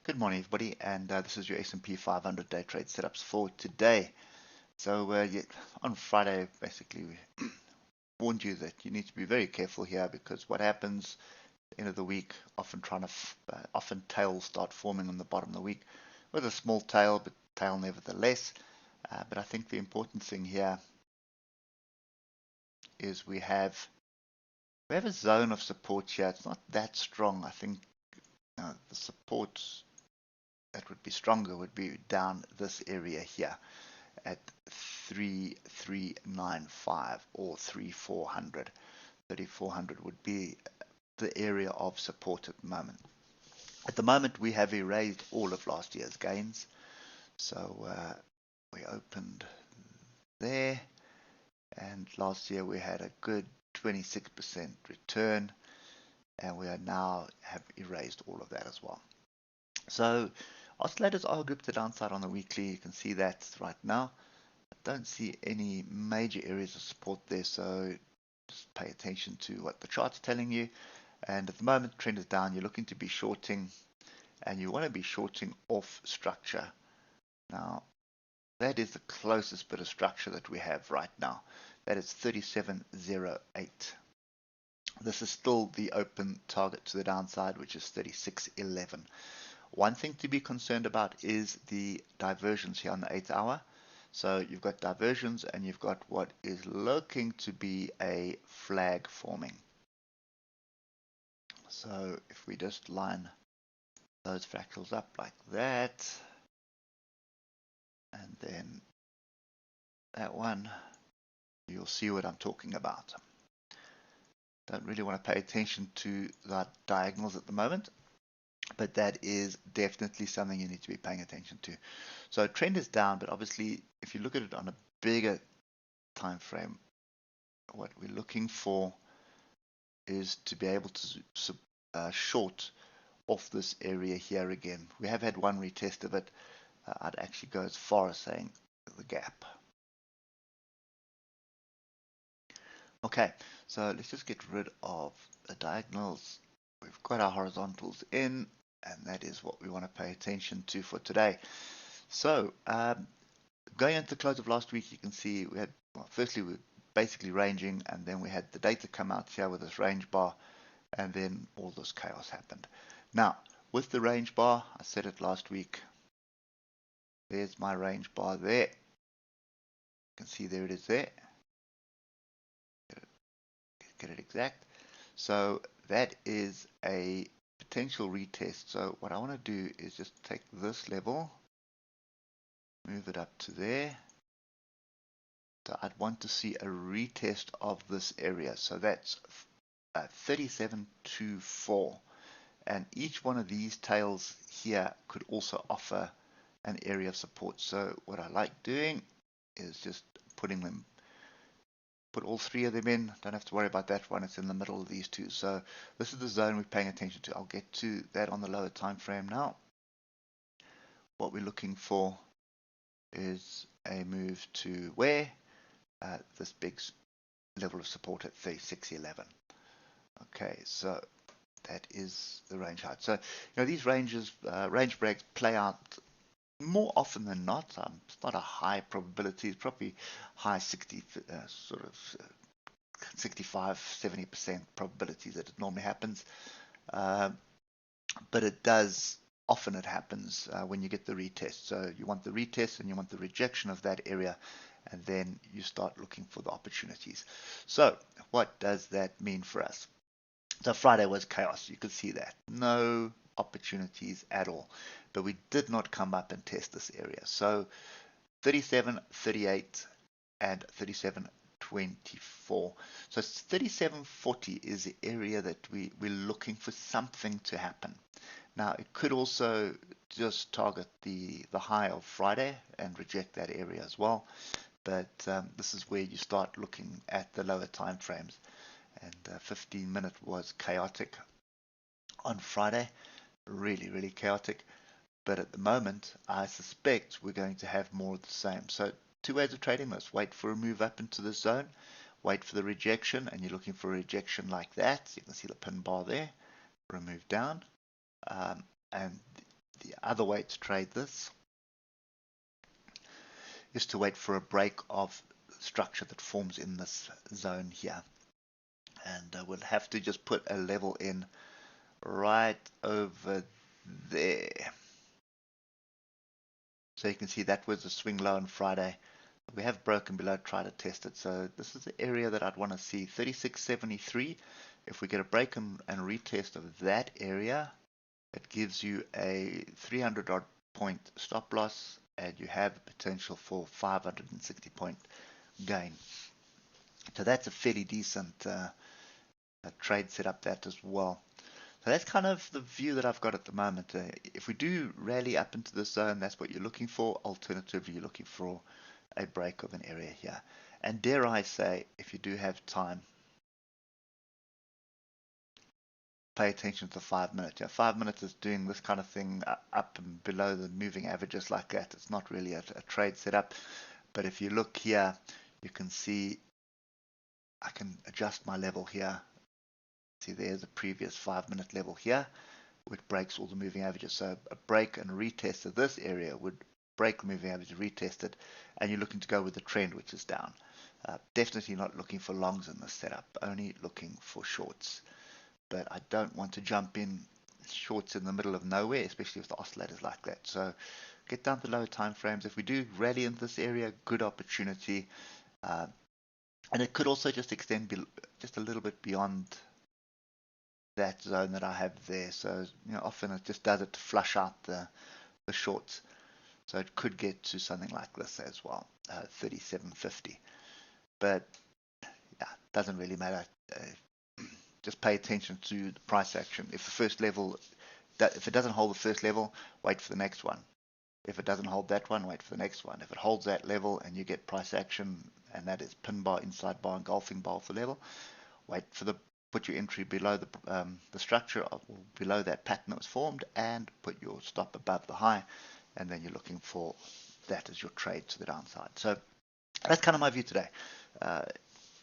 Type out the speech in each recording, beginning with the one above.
Good morning, everybody, and this is your S&P 500 day trade setups for today. So, on Friday, basically, we warned you that you need to be very careful here because what happens at the end of the week, often tails start forming on the bottom of the week with a small tail, but tail nevertheless. But I think the important thing here is we have a zone of support here. It's not that strong. I think the support that would be stronger would be down this area here at 3395 or 3400. 3400 would be the area of support at the moment. At the moment, we have erased all of last year's gains. So we opened there, and last year we had a good 26% return, and we are now have erased all of that as well. So oscillators are grouped to the downside on the weekly. You can see that right now. I don't see any major areas of support there, so just pay attention to what the chart's telling you. And at the moment, the trend is down. You're looking to be shorting, and you want to be shorting off structure. Now, that is the closest bit of structure that we have right now. That is 3708. This is still the open target to the downside, which is 3611. One thing to be concerned about is the diversions here on the 8th hour. So you've got diversions and you've got what is looking to be a flag forming. So if we just line those fractals up like that, and then that one, you'll see what I'm talking about. Don't really want to pay attention to the diagonals at the moment, but that is definitely something you need to be paying attention to. So trend is down, but obviously if you look at it on a bigger time frame, what we're looking for is to be able to short off this area here again. We have had one retest of it. I'd actually go as far as saying the gap. Okay, so let's just get rid of the diagonals. We've got our horizontals in, and that is what we want to pay attention to for today. So going into the close of last week, you can see we had, well, firstly we were basically ranging, and then we had the data come out here with this range bar, and then all this chaos happened. Now, with the range bar, I said it last week, there's my range bar there. You can see there it is there. Get it exact. So that is a potential retest. So what I want to do is just take this level, move it up to there. So I'd want to see a retest of this area. So that's 3724. And each one of these tails here could also offer an area of support. So what I like doing is just put all three of them in. Don't have to worry about that one. It's in the middle of these two. So this is the zone we're paying attention to. I'll get to that on the lower time frame now. What we're looking for is a move to where? This big level of support at 3611. Okay, so that is the range height. So, these range breaks play out more often than not. It's not a high probability. It's probably high 60, 65, 70% probability that it normally happens. But it does, often it happens when you get the retest. So you want the retest and you want the rejection of that area, and then you start looking for the opportunities. So what does that mean for us? So Friday was chaos. You could see that. No opportunities at all. But we did not come up and test this area. So 37, 38, and 37.24. So 37.40 is the area that we're looking for something to happen. Now, it could also just target the high of Friday and reject that area as well. But this is where you start looking at the lower time frames. And 15-minute was chaotic on Friday. Really, really chaotic. But at the moment, I suspect we're going to have more of the same. So two ways of trading this. Wait for a move up into the zone. Wait for the rejection. And you're looking for a rejection like that. You can see the pin bar there. For a move down. And the other way to trade this is to wait for a break of structure that forms in this zone here. And we'll have to just put a level in right over there. So you can see that was a swing low on Friday. We have broken below, try to test it. So this is the area that I'd want to see, 36.73. If we get a break and retest of that area, it gives you a 300 odd point stop loss, and you have the potential for 560 point gain. So that's a fairly decent trade setup, that as well. So that's kind of the view that I've got at the moment. If we do rally up into this zone, that's what you're looking for. Alternatively, you're looking for a break of an area here. And dare I say, if you do have time, pay attention to 5 minutes. 5 minutes is doing this kind of thing up and below the moving averages like that. It's not really a trade setup. But if you look here, you can see I can adjust my level here. See, there's a previous 5 minute level here, which breaks all the moving averages. So a break and retest of this area would break the moving average, retest it, and you're looking to go with the trend, which is down. Definitely not looking for longs in this setup, only looking for shorts. But I don't want to jump in shorts in the middle of nowhere, especially with the oscillators like that. So get down to lower time frames. If we do rally in this area, good opportunity. And it could also just extend just a little bit beyond that zone that I have there. So often it just does it to flush out the shorts. So it could get to something like this as well, 37.50. But yeah, doesn't really matter. Just pay attention to the price action. If the first level, if it doesn't hold the first level, wait for the next one. If it doesn't hold that one, wait for the next one. If it holds that level and you get price action, and that is pin bar, inside bar, engulfing bar for level, wait for put your entry below the structure, or below that pattern that was formed, and put your stop above the high, and then you're looking for that as your trade to the downside. So that's kind of my view today.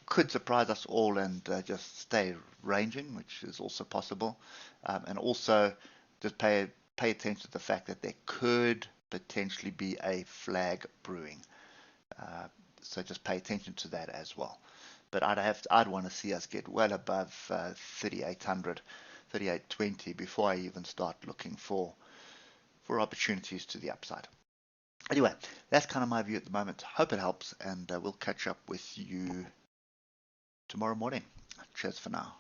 Could surprise us all and just stay ranging, which is also possible, and also just pay attention to the fact that there could potentially be a flag brewing. So just pay attention to that as well. But I'd want to see us get well above 3,800, 3,820 before I even start looking for opportunities to the upside. Anyway, that's kind of my view at the moment. Hope it helps, and we'll catch up with you tomorrow morning. Cheers for now.